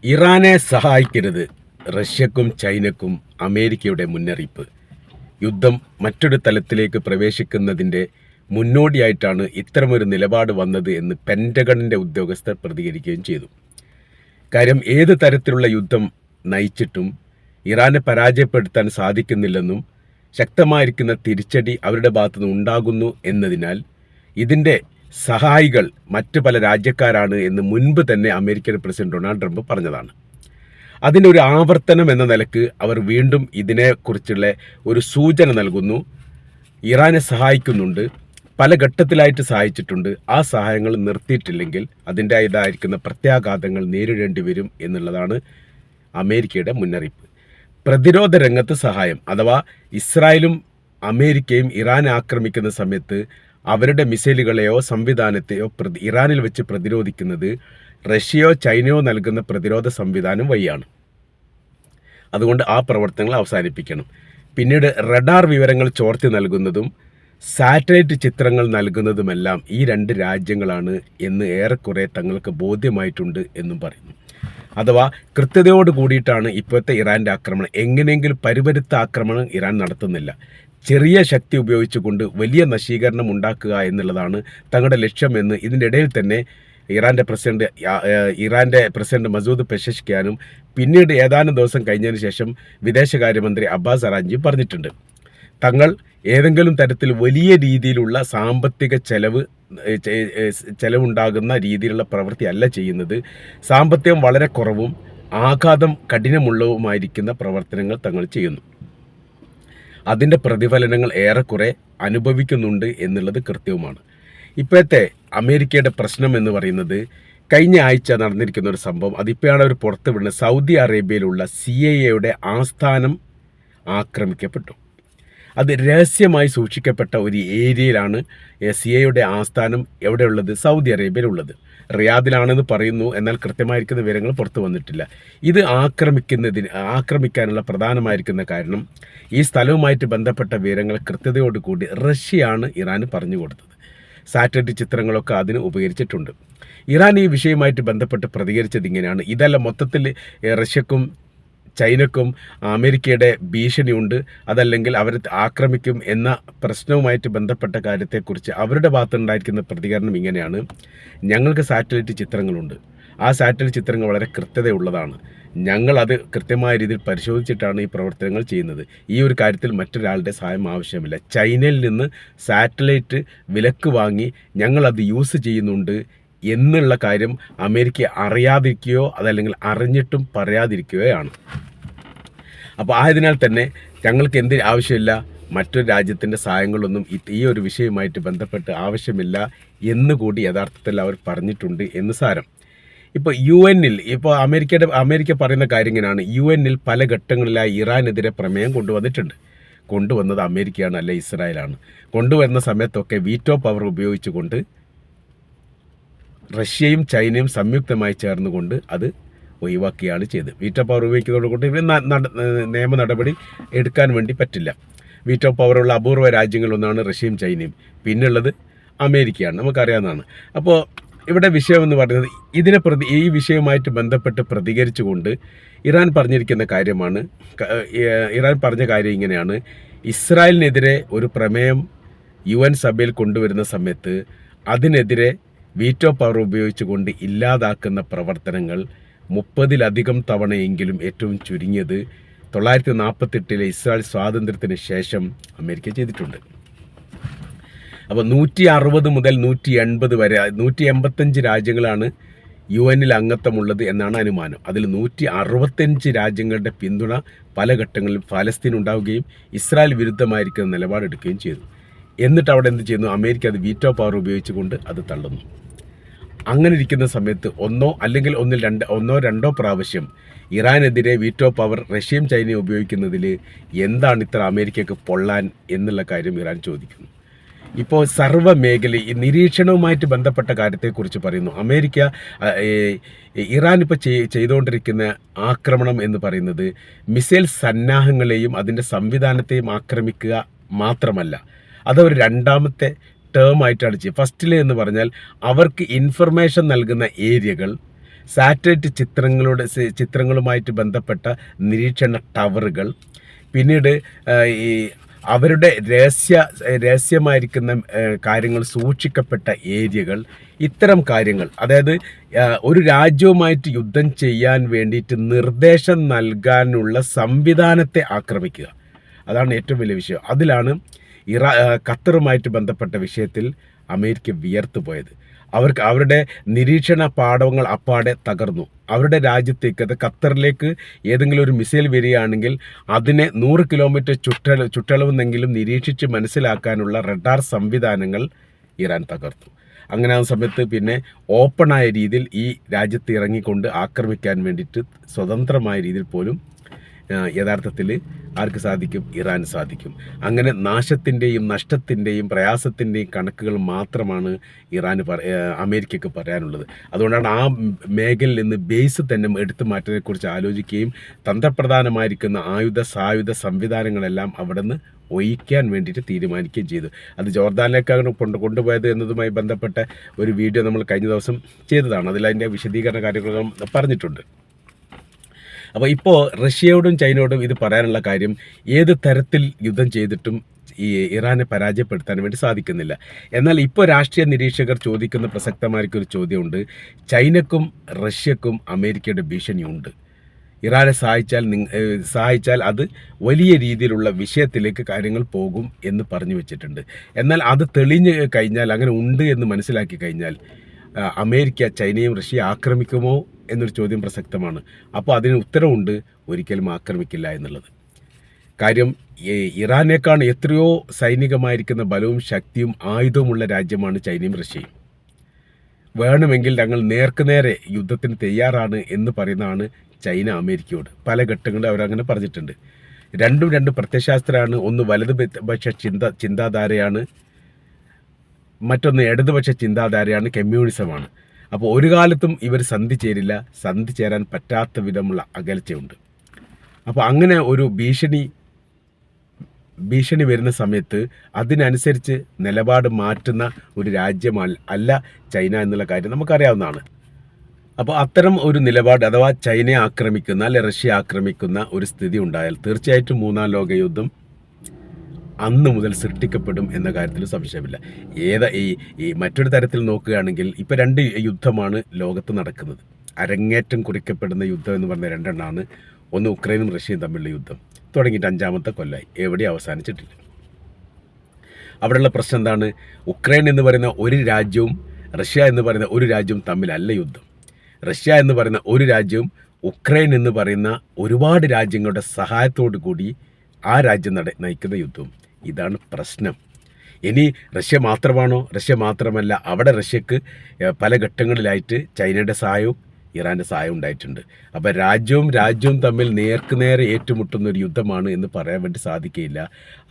ഇറാനെ സഹായിക്കരുത്, റഷ്യക്കും ചൈനക്കും അമേരിക്കയുടെ മുന്നറിയിപ്പ്. യുദ്ധം മറ്റൊരു തലത്തിലേക്ക് പ്രവേശിക്കുന്നതിൻ്റെ മുന്നോടിയായിട്ടാണ് ഇത്തരമൊരു നിലപാട് വന്നത് എന്ന് പെൻറ്റഗണിൻ്റെ ഉദ്യോഗസ്ഥർ പ്രതികരിക്കുകയും ചെയ്തു. കാര്യം ഏത് തരത്തിലുള്ള യുദ്ധം നയിച്ചിട്ടും ഇറാനെ പരാജയപ്പെടുത്താൻ സാധിക്കുന്നില്ലെന്നും ശക്തമായിരിക്കുന്ന തിരിച്ചടി അവരുടെ ഭാഗത്തുനിന്ന് ഉണ്ടാകുന്നു എന്നതിനാൽ ഇതിൻ്റെ സഹായികൾ മറ്റ് പല രാജ്യക്കാരാണ് എന്ന് മുൻപ് തന്നെ അമേരിക്കൻ പ്രസിഡന്റ് ഡൊണാൾഡ് ട്രംപ് പറഞ്ഞതാണ്. അതിനൊരു ആവർത്തനം എന്ന നിലക്ക് അവർ വീണ്ടും ഇതിനെക്കുറിച്ചുള്ള ഒരു സൂചന നൽകുന്നു. ഇറാനെ സഹായിക്കുന്നുണ്ട്, പല ഘട്ടത്തിലായിട്ട് സഹായിച്ചിട്ടുണ്ട്. ആ സഹായങ്ങൾ നിർത്തിയിട്ടില്ലെങ്കിൽ അതിൻ്റേതായിരിക്കുന്ന പ്രത്യാഘാതങ്ങൾ നേരിടേണ്ടി വരും എന്നുള്ളതാണ് അമേരിക്കയുടെ മുന്നറിയിപ്പ്. പ്രതിരോധ രംഗത്ത് സഹായം, അഥവാ ഇസ്രായേലും അമേരിക്കയും ഇറാനെ ആക്രമിക്കുന്ന സമയത്ത് അവരുടെ മിസൈലുകളെയോ സംവിധാനത്തെയോ ഇറാനിൽ വെച്ച് പ്രതിരോധിക്കുന്നത് റഷ്യയോ ചൈനയോ നൽകുന്ന പ്രതിരോധ സംവിധാനം വഴിയാണ്. അതുകൊണ്ട് ആ പ്രവർത്തനങ്ങൾ അവസാനിപ്പിക്കണം. പിന്നീട് റഡാർ വിവരങ്ങൾ ചോർത്തി നൽകുന്നതും സാറ്റലൈറ്റ് ചിത്രങ്ങൾ നൽകുന്നതുമെല്ലാം ഈ രണ്ട് രാജ്യങ്ങളാണ് എന്ന് ഏറെക്കുറെ തങ്ങൾക്ക് ബോധ്യമായിട്ടുണ്ട് എന്നും പറയുന്നു. അഥവാ കൃത്യതയോട് കൂടിയിട്ടാണ് ഇപ്പോഴത്തെ ഇറാൻ്റെ ആക്രമണം. എങ്ങനെയെങ്കിലും പരിപരുത്ത ആക്രമണം ഇറാൻ നടത്തുന്നില്ല. ചെറിയ ശക്തി ഉപയോഗിച്ചുകൊണ്ട് വലിയ നശീകരണം ഉണ്ടാക്കുക എന്നുള്ളതാണ് തങ്ങളുടെ ലക്ഷ്യമെന്ന് ഇതിൻ്റെ ഇടയിൽ തന്നെ ഇറാൻ്റെ പ്രസിഡന്റ് മസൂദ് പെഷഷ്കിയാനും പിന്നീട് ഏതാനും ദിവസം കഴിഞ്ഞതിന് ശേഷം വിദേശകാര്യമന്ത്രി അബ്ബാസ് അറാഞ്ചിയും പറഞ്ഞിട്ടുണ്ട്. തങ്ങൾ ഏതെങ്കിലും തരത്തിൽ വലിയ രീതിയിലുള്ള സാമ്പത്തിക ചെലവുണ്ടാകുന്ന രീതിയിലുള്ള പ്രവൃത്തി അല്ല ചെയ്യുന്നത്. സാമ്പത്തികം വളരെ കുറവും ആഘാതം കഠിനമുള്ളതുമായിരിക്കുന്ന പ്രവർത്തനങ്ങൾ തങ്ങൾ ചെയ്യുന്നു. അതിൻ്റെ പ്രതിഫലനങ്ങൾ ഏറെക്കുറെ അനുഭവിക്കുന്നുണ്ട് എന്നുള്ളത് കൃത്യവുമാണ്. ഇപ്പോഴത്തെ അമേരിക്കയുടെ പ്രശ്നം എന്ന് പറയുന്നത് കഴിഞ്ഞ ആഴ്ച നടന്നിരിക്കുന്ന ഒരു സംഭവം, അതിപ്പോഴാണ് അവർ പുറത്തു വിടുന്നത്. സൗദി അറേബ്യയിലുള്ള CIA ആസ്ഥാനം ആക്രമിക്കപ്പെട്ടു. അത് രഹസ്യമായി സൂക്ഷിക്കപ്പെട്ട ഒരു ഏരിയയിലാണ് CIA ആസ്ഥാനം എവിടെയുള്ളത്? സൗദി അറേബ്യയിലുള്ളത്. റിയാദിലാണെന്ന് പറയുന്നു, എന്നാൽ കൃത്യമായിരിക്കുന്ന വിവരങ്ങൾ പുറത്തു വന്നിട്ടില്ല. ഇത് ആക്രമിക്കാനുള്ള പ്രധാനമായിരിക്കുന്ന കാരണം ഈ സ്ഥലവുമായിട്ട് ബന്ധപ്പെട്ട വിവരങ്ങൾ കൃത്യതയോടുകൂടി റഷ്യയാണ് ഇറാന് പറഞ്ഞു കൊടുത്തത്. സാറ്റലൈറ്റ് ചിത്രങ്ങളൊക്കെ അതിന് ഉപകരിച്ചിട്ടുണ്ട്. ഇറാൻ ഈ വിഷയവുമായിട്ട് ബന്ധപ്പെട്ട് പ്രതികരിച്ചത് ഇങ്ങനെയാണ്: ഇതല്ല, മൊത്തത്തിൽ റഷ്യക്കും ചൈനക്കും അമേരിക്കയുടെ ഭീഷണിയുണ്ട്, അതല്ലെങ്കിൽ അവർ ആക്രമിക്കും എന്ന പ്രശ്നവുമായിട്ട് ബന്ധപ്പെട്ട കാര്യത്തെക്കുറിച്ച് അവരുടെ ഭാഗത്തുണ്ടായിരിക്കുന്ന പ്രതികരണം ഇങ്ങനെയാണ്: ഞങ്ങൾക്ക് സാറ്റലൈറ്റ് ചിത്രങ്ങളുണ്ട്, ആ സാറ്റലൈറ്റ് ചിത്രങ്ങൾ വളരെ കൃത്യതയുള്ളതാണ്, ഞങ്ങളത് കൃത്യമായ രീതിയിൽ പരിശോധിച്ചിട്ടാണ് ഈ പ്രവർത്തനങ്ങൾ ചെയ്യുന്നത്. ഈ ഒരു കാര്യത്തിൽ മറ്റൊരാളുടെ സഹായം ആവശ്യമില്ല. ചൈനയിൽ നിന്ന് സാറ്റലൈറ്റ് വിലക്ക് വാങ്ങി ഞങ്ങളത് യൂസ് ചെയ്യുന്നുണ്ട് എന്നുള്ള കാര്യം അമേരിക്ക അറിയാതിരിക്കുകയോ അതല്ലെങ്കിൽ അറിഞ്ഞിട്ടും പറയാതിരിക്കുകയാണ്. അപ്പോൾ ആയതിനാൽ തന്നെ ഞങ്ങൾക്ക് എന്തിന് ആവശ്യമില്ല, മറ്റൊരു രാജ്യത്തിൻ്റെ സഹായങ്ങളൊന്നും ഈ ഒരു വിഷയവുമായിട്ട് ബന്ധപ്പെട്ട് ആവശ്യമില്ല എന്നുകൂടി യഥാർത്ഥത്തിൽ അവർ പറഞ്ഞിട്ടുണ്ട് എന്ന് സാരം. ഇപ്പോൾ UN-ൽ ഇപ്പോൾ അമേരിക്ക പറയുന്ന കാര്യം ഇങ്ങനെയാണ്: UN-ൽ പല ഘട്ടങ്ങളിലായി ഇറാനെതിരെ പ്രമേയം കൊണ്ടുവന്നത് അമേരിക്കയാണ്, അല്ല ഇസ്രായേലാണ്. കൊണ്ടുവരുന്ന സമയത്തൊക്കെ വീറ്റോ പവർ ഉപയോഗിച്ചുകൊണ്ട് റഷ്യയും ചൈനയും സംയുക്തമായി ചേർന്നുകൊണ്ട് അത് ഒഴിവാക്കുകയാണ് ചെയ്തത്. വീറ്റോ പവർ ഉപയോഗിക്കുന്നതോടുകൂടി നിയമ നടപടി എടുക്കാൻ വേണ്ടി പറ്റില്ല. വീറ്റോ പവറുള്ള അപൂർവ രാജ്യങ്ങളൊന്നാണ് റഷ്യയും ചൈനയും, പിന്നുള്ളത് അമേരിക്കയാണ്, നമുക്കറിയാവുന്നതാണ്. അപ്പോൾ ഇവിടെ വിഷയമെന്ന് പറയുന്നത് ഈ വിഷയവുമായിട്ട് ബന്ധപ്പെട്ട് പ്രതികരിച്ചുകൊണ്ട് ഇറാൻ പറഞ്ഞിരിക്കുന്ന കാര്യമാണ്. ഇറാൻ പറഞ്ഞ കാര്യം ഇങ്ങനെയാണ്: ഇസ്രായേലിനെതിരെ ഒരു പ്രമേയം UN സഭയിൽ കൊണ്ടുവരുന്ന സമയത്ത് അതിനെതിരെ വീറ്റോ പവർ ഉപയോഗിച്ചുകൊണ്ട് ഇല്ലാതാക്കുന്ന പ്രവർത്തനങ്ങൾ 30-ലധികം തവണയെങ്കിലും, ഏറ്റവും ചുരുങ്ങിയത് 1948 ഇസ്രായേൽ സ്വാതന്ത്ര്യത്തിന് ശേഷം അമേരിക്ക ചെയ്തിട്ടുണ്ട്. അപ്പോൾ 160 മുതൽ 180 വരെ 185 രാജ്യങ്ങളാണ് UN-ൽ അംഗത്വമുള്ളത് എന്നാണ് അനുമാനം. അതിൽ 165 രാജ്യങ്ങളുടെ പിന്തുണ പല ഘട്ടങ്ങളിലും ഫലസ്തീൻ ഉണ്ടാവുകയും ഇസ്രായേൽ വിരുദ്ധമായിരിക്കുന്ന നിലപാടെടുക്കുകയും ചെയ്തു. എന്നിട്ട് അവിടെ എന്ത് ചെയ്യുന്നു? അമേരിക്ക അത് വീറ്റോ പവർ ഉപയോഗിച്ചുകൊണ്ട് അത് തള്ളുന്നു. അങ്ങനെ ഇരിക്കുന്ന സമയത്ത് ഒന്നോ രണ്ടോ പ്രാവശ്യം ഇറാനെതിരെ വീറ്റോ പവർ റഷ്യയും ചൈനയും ഉപയോഗിക്കുന്നതിൽ എന്താണ് ഇത്ര അമേരിക്കയ്ക്ക് പൊള്ളാൻ എന്നുള്ള കാര്യം ഇറാൻ ചോദിക്കുന്നു. ഇപ്പോൾ സർവ്വ മേഖല ഈ നിരീക്ഷണവുമായിട്ട് ബന്ധപ്പെട്ട കാര്യത്തെക്കുറിച്ച് പറയുന്നു. ഇറാൻ ഇപ്പോൾ ചെയ്തുകൊണ്ടിരിക്കുന്ന ആക്രമണം എന്ന് പറയുന്നത് മിസൈൽ സന്നാഹങ്ങളെയും അതിൻ്റെ സംവിധാനത്തെയും ആക്രമിക്കുക മാത്രമല്ല, അതവർ രണ്ടാമത്തെ ടേം ആയിട്ടാണ് ചെയ്യുക. ഫസ്റ്റിലെ എന്ന് പറഞ്ഞാൽ അവർക്ക് ഇൻഫർമേഷൻ നൽകുന്ന ഏരിയകൾ സാറ്റലൈറ്റ് ചിത്രങ്ങളുമായിട്ട് ബന്ധപ്പെട്ട നിരീക്ഷണ ടവറുകൾ, പിന്നീട് ഈ അവരുടെ രഹസ്യമായിരിക്കുന്ന കാര്യങ്ങൾ സൂക്ഷിക്കപ്പെട്ട ഏരിയകൾ, ഇത്തരം കാര്യങ്ങൾ, അതായത് ഒരു രാജ്യവുമായിട്ട് യുദ്ധം ചെയ്യാൻ വേണ്ടിയിട്ട് നിർദ്ദേശം നൽകാനുള്ള സംവിധാനത്തെ ആക്രമിക്കുക. അതാണ് ഏറ്റവും വലിയ വിഷയം. അതിലാണ് ഖത്തറുമായിട്ട് ബന്ധപ്പെട്ട വിഷയത്തിൽ അമേരിക്ക വിയർത്തു പോയത്. അവരുടെ നിരീക്ഷണ പാടവങ്ങൾ അപ്പാടെ തകർന്നു. അവരുടെ രാജ്യത്തേക്ക്, അത് ഖത്തറിലേക്ക് ഏതെങ്കിലും ഒരു മിസൈൽ വരികയാണെങ്കിൽ അതിനെ 100 കിലോമീറ്റർ ചുറ്റളവെന്നെങ്കിലും നിരീക്ഷിച്ച് മനസ്സിലാക്കാനുള്ള റഡാർ സംവിധാനങ്ങൾ ഇറാൻ തകർത്തു. അങ്ങനെ ആ സമയത്ത് പിന്നെ ഓപ്പണായ രീതിയിൽ ഈ രാജ്യത്ത് ഇറങ്ങിക്കൊണ്ട് ആക്രമിക്കാൻ വേണ്ടിയിട്ട് സ്വതന്ത്രമായ രീതിയിൽ പോലും യഥാർത്ഥത്തിൽ ആർക്ക് സാധിക്കും? ഇറാൻ സാധിക്കും. അങ്ങനെ നാശത്തിൻ്റെയും നഷ്ടത്തിൻ്റെയും പ്രയാസത്തിൻ്റെയും കണക്കുകൾ മാത്രമാണ് അമേരിക്കയ്ക്ക് പറയാനുള്ളത്. അതുകൊണ്ടാണ് ആ മേഖലയിൽ നിന്ന് ബേസ് തന്നെ എടുത്തു മാറ്റത്തെക്കുറിച്ച് ആലോചിക്കുകയും തന്ത്രപ്രധാനമായിരിക്കുന്ന സായുധ സംവിധാനങ്ങളെല്ലാം അവിടെ നിന്ന് ഒഴിക്കാൻ വേണ്ടിയിട്ട് തീരുമാനിക്കുകയും ചെയ്തു. അത് ജോർദാനിലേക്കാണ് കൊണ്ടുപോയത് എന്നതുമായി ബന്ധപ്പെട്ട ഒരു വീഡിയോ നമ്മൾ കഴിഞ്ഞ ദിവസം ചെയ്തതാണ്. അതിലതിൻ്റെ വിശദീകരണ കാര്യങ്ങൾ പറഞ്ഞിട്ടുണ്ട്. അപ്പോൾ ഇപ്പോൾ റഷ്യയോടും ചൈനയോടും ഇത് പറയാനുള്ള കാര്യം, ഏത് തരത്തിൽ യുദ്ധം ചെയ്തിട്ടും ഈ ഇറാനെ പരാജയപ്പെടുത്താൻ വേണ്ടി സാധിക്കുന്നില്ല. എന്നാൽ ഇപ്പോൾ രാഷ്ട്രീയ നിരീക്ഷകർ ചോദിക്കുന്ന പ്രസക്തമായിരിക്കൊരു ചോദ്യമുണ്ട്. ചൈനക്കും റഷ്യക്കും അമേരിക്കയുടെ ഭീഷണിയുണ്ട്. ഇറാനെ സഹായിച്ചാൽ അത് വലിയ രീതിയിലുള്ള വിഷയത്തിലേക്ക് കാര്യങ്ങൾ പോകും എന്ന് പറഞ്ഞു വെച്ചിട്ടുണ്ട്. എന്നാൽ അത് തെളിഞ്ഞ് കഴിഞ്ഞാൽ, അങ്ങനെ ഉണ്ട് എന്ന് മനസ്സിലാക്കി കഴിഞ്ഞാൽ, അമേരിക്ക ചൈനയും റഷ്യയെ ആക്രമിക്കുമോ എന്നൊരു ചോദ്യം പ്രസക്തമാണ്. അപ്പോൾ അതിന് ഉത്തരവുണ്ട്, ഒരിക്കലും ആക്രമിക്കില്ല എന്നുള്ളത്. കാര്യം ഇറാനേക്കാൾ എത്രയോ സൈനികമായിരിക്കുന്ന ബലവും ശക്തിയും ആയുധവുമുള്ള രാജ്യമാണ് ചൈനയും റഷ്യയും. വേണമെങ്കിൽ ഞങ്ങൾ നേർക്കുനേരെ യുദ്ധത്തിന് തയ്യാറാണ് എന്ന് പറയുന്നതാണ് ചൈന അമേരിക്കയോട്. പല ഘട്ടങ്ങളിൽ അവരങ്ങനെ പറഞ്ഞിട്ടുണ്ട്. രണ്ടും രണ്ട് പ്രത്യയശാസ്ത്രമാണ്. ഒന്ന് വലതുപക്ഷ ചിന്താധാരയാണ്, മറ്റൊന്ന് ഇടതുപക്ഷ ചിന്താധാരയാണ്, കമ്മ്യൂണിസമാണ്. അപ്പോൾ ഒരു കാലത്തും ഇവർ സന്ധി ചേരാൻ പറ്റാത്ത വിധമുള്ള അകൽച്ചയുണ്ട്. അപ്പോൾ അങ്ങനെ ഒരു ഭീഷണി വരുന്ന സമയത്ത് അതിനനുസരിച്ച് നിലപാട് മാറ്റുന്ന ഒരു രാജ്യമല്ല ചൈന എന്നുള്ള കാര്യം നമുക്കറിയാവുന്നതാണ്. അപ്പോൾ അത്തരം ഒരു നിലപാട്, അഥവാ ചൈനയെ ആക്രമിക്കുന്ന അല്ലെ റഷ്യ ആക്രമിക്കുന്ന ഒരു സ്ഥിതി ഉണ്ടായാൽ തീർച്ചയായിട്ടും 3-ാം ലോക യുദ്ധം അന്ന് മുതൽ സൃഷ്ടിക്കപ്പെടും എന്ന കാര്യത്തിൽ സംശയമില്ല. ഈ മറ്റൊരു തരത്തിൽ നോക്കുകയാണെങ്കിൽ ഇപ്പോൾ 2 യുദ്ധമാണ് ലോകത്ത് നടക്കുന്നത്. അരങ്ങേറ്റം കുറിക്കപ്പെടുന്ന യുദ്ധം എന്ന് പറഞ്ഞ 2 ഒന്ന് ഉക്രൈനും റഷ്യയും തമ്മിലുള്ള യുദ്ധം തുടങ്ങിയിട്ട് 5-ാമത്തെ കൊല്ലമായി, എവിടെ അവസാനിച്ചിട്ടില്ല. അവിടെയുള്ള പ്രശ്നം എന്താണ്? ഉക്രൈൻ എന്ന് പറയുന്ന ഒരു രാജ്യവും റഷ്യ എന്ന് പറയുന്ന ഒരു രാജ്യവും തമ്മിലല്ല യുദ്ധം. റഷ്യ എന്ന് പറയുന്ന ഒരു രാജ്യവും ഉക്രൈൻ എന്ന് പറയുന്ന ഒരുപാട് രാജ്യങ്ങളുടെ സഹായത്തോടു കൂടി ആ രാജ്യം നയിക്കുന്ന യുദ്ധവും. ഇതാണ് പ്രശ്നം. ഇനി റഷ്യ മാത്രമാണോ? റഷ്യ മാത്രമല്ല, അവിടെ റഷ്യക്ക് പല ഘട്ടങ്ങളിലായിട്ട് ചൈനയുടെ സഹായവും ഇറാൻ്റെ സഹായം ഉണ്ടായിട്ടുണ്ട്. അപ്പോൾ രാജ്യവും തമ്മിൽ നേർക്കുനേരെ ഏറ്റുമുട്ടുന്ന ഒരു യുദ്ധമാണ് എന്ന് പറയാൻ വേണ്ടി സാധിക്കുകയില്ല.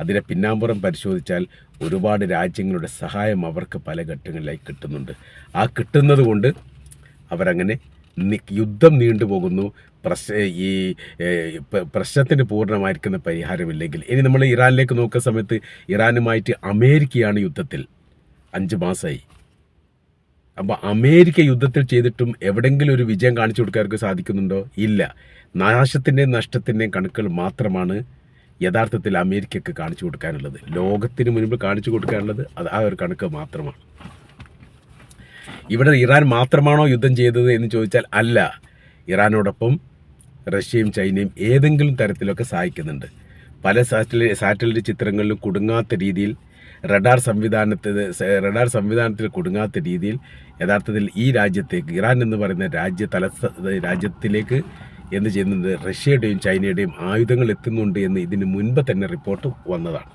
അതിനെ പിന്നാമ്പുറം പരിശോധിച്ചാൽ ഒരുപാട് രാജ്യങ്ങളുടെ സഹായം അവർക്ക് പല ഘട്ടങ്ങളിലായി കിട്ടുന്നുണ്ട്. ആ കിട്ടുന്നത് കൊണ്ട് അവരങ്ങനെ യുദ്ധം നീണ്ടുപോകുന്നു. ഈ പ്രശ്നത്തിന് പൂർണ്ണമായിരിക്കുന്ന പരിഹാരമില്ലെങ്കിൽ. ഇനി നമ്മൾ ഇറാനിലേക്ക് നോക്കുന്ന സമയത്ത് ഇറാനുമായിട്ട് അമേരിക്കയാണ് യുദ്ധത്തിൽ 5 മാസമായി. അപ്പോൾ അമേരിക്ക യുദ്ധത്തിൽ ചെയ്തിട്ടും എവിടെയെങ്കിലും ഒരു വിജയം കാണിച്ചു കൊടുക്കാർക്ക് സാധിക്കുന്നുണ്ടോ? ഇല്ല. നാശത്തിൻ്റെയും നഷ്ടത്തിൻ്റെയും കണക്കുകൾ മാത്രമാണ് യഥാർത്ഥത്തിൽ അമേരിക്കക്ക് കാണിച്ചു കൊടുക്കാനുള്ളത്. ലോകത്തിന് മുൻപിൽ കാണിച്ചു കൊടുക്കാനുള്ളത് അത് ആ ഒരു കണക്ക് മാത്രമാണ്. ഇവിടെ ഇറാൻ മാത്രമാണോ യുദ്ധം ചെയ്തത് എന്ന് ചോദിച്ചാൽ അല്ല. ഇറാനോടൊപ്പം റഷ്യയും ചൈനയും ഏതെങ്കിലും തരത്തിലൊക്കെ സഹായിക്കുന്നുണ്ട്. പല സാറ്റലൈറ്റ് ചിത്രങ്ങളിലും കുടുങ്ങാത്ത രീതിയിൽ, റഡാർ സംവിധാനത്തിൽ കുടുങ്ങാത്ത രീതിയിൽ യഥാർത്ഥത്തിൽ ഈ രാജ്യത്തേക്ക്, ഇറാൻ എന്ന് പറയുന്ന രാജ്യത്തിലേക്ക് എന്ത് ചെയ്യുന്നുണ്ട്? റഷ്യയുടെയും ചൈനയുടെയും ആയുധങ്ങൾ എത്തുന്നുണ്ട് എന്ന് ഇതിന് മുൻപ് തന്നെ റിപ്പോർട്ട് വന്നതാണ്.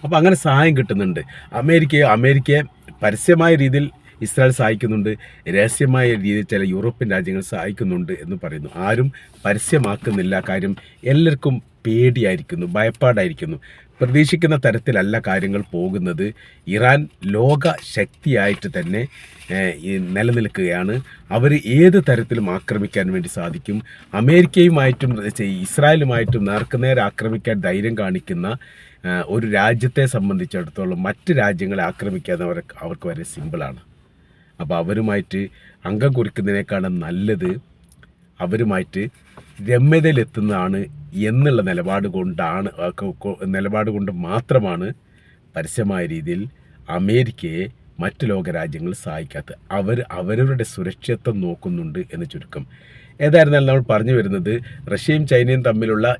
അപ്പോൾ അങ്ങനെ സഹായം കിട്ടുന്നുണ്ട്. അമേരിക്കയെ പരസ്യമായ രീതിയിൽ ഇസ്രായേൽ സഹായിക്കുന്നുണ്ട്, രഹസ്യമായ രീതിയിൽ ചില യൂറോപ്യൻ രാജ്യങ്ങൾ സഹായിക്കുന്നുണ്ട് എന്ന് പറയുന്നു. ആരും പരസ്യമാക്കുന്നില്ല. കാര്യം എല്ലാവർക്കും പേടിയായിരിക്കുന്നു, ഭയപ്പാടായിരിക്കുന്നു. പ്രതീക്ഷിക്കുന്ന തരത്തിലല്ല കാര്യങ്ങൾ പോകുന്നത്. ഇറാൻ ലോക ശക്തിയായിട്ട് തന്നെ നിലനിൽക്കുകയാണ്. അവർ ഏത് തരത്തിലും ആക്രമിക്കാൻ വേണ്ടി സാധിക്കും. അമേരിക്കയുമായിട്ടും ഇസ്രായേലുമായിട്ടും നേർക്കുനേരെ ആക്രമിക്കാൻ ധൈര്യം കാണിക്കുന്ന ഒരു രാജ്യത്തെ സംബന്ധിച്ചിടത്തോളം മറ്റ് രാജ്യങ്ങളെ ആക്രമിക്കാൻ അവർക്ക് വളരെ സിമ്പിളാണ്. അപ്പോൾ അവരുമായിട്ട് അംഗം കുറിക്കുന്നതിനേക്കാളും നല്ലത് അവരുമായിട്ട് രമ്യതയിലെത്തുന്നതാണ് എന്നുള്ള നിലപാട് കൊണ്ട് മാത്രമാണ് പരസ്യമായ രീതിയിൽ അമേരിക്കയെ മറ്റ് ലോകരാജ്യങ്ങൾ സഹായിക്കാത്തത്. അവരവരുടെ സുരക്ഷിതത്വം നോക്കുന്നുണ്ട് എന്ന് ചുരുക്കം. ഏതായിരുന്നാലും നമ്മൾ പറഞ്ഞു വരുന്നത് റഷ്യയും ചൈനയും തമ്മിലുള്ള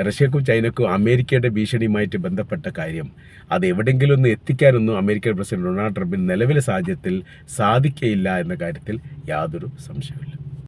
റഷ്യക്കും ചൈനക്കും അമേരിക്കയുടെ ഭീഷണിയുമായിട്ട് ബന്ധപ്പെട്ട കാര്യം അത് എവിടെയെങ്കിലും ഒന്ന് എത്തിക്കാനൊന്നും അമേരിക്കൻ പ്രസിഡന്റ് ഡൊണാൾഡ് ട്രംപിന് നിലവിലെ സാഹചര്യത്തിൽ സാധിക്കയില്ല എന്ന കാര്യത്തിൽ യാതൊരു സംശയവുമില്ല.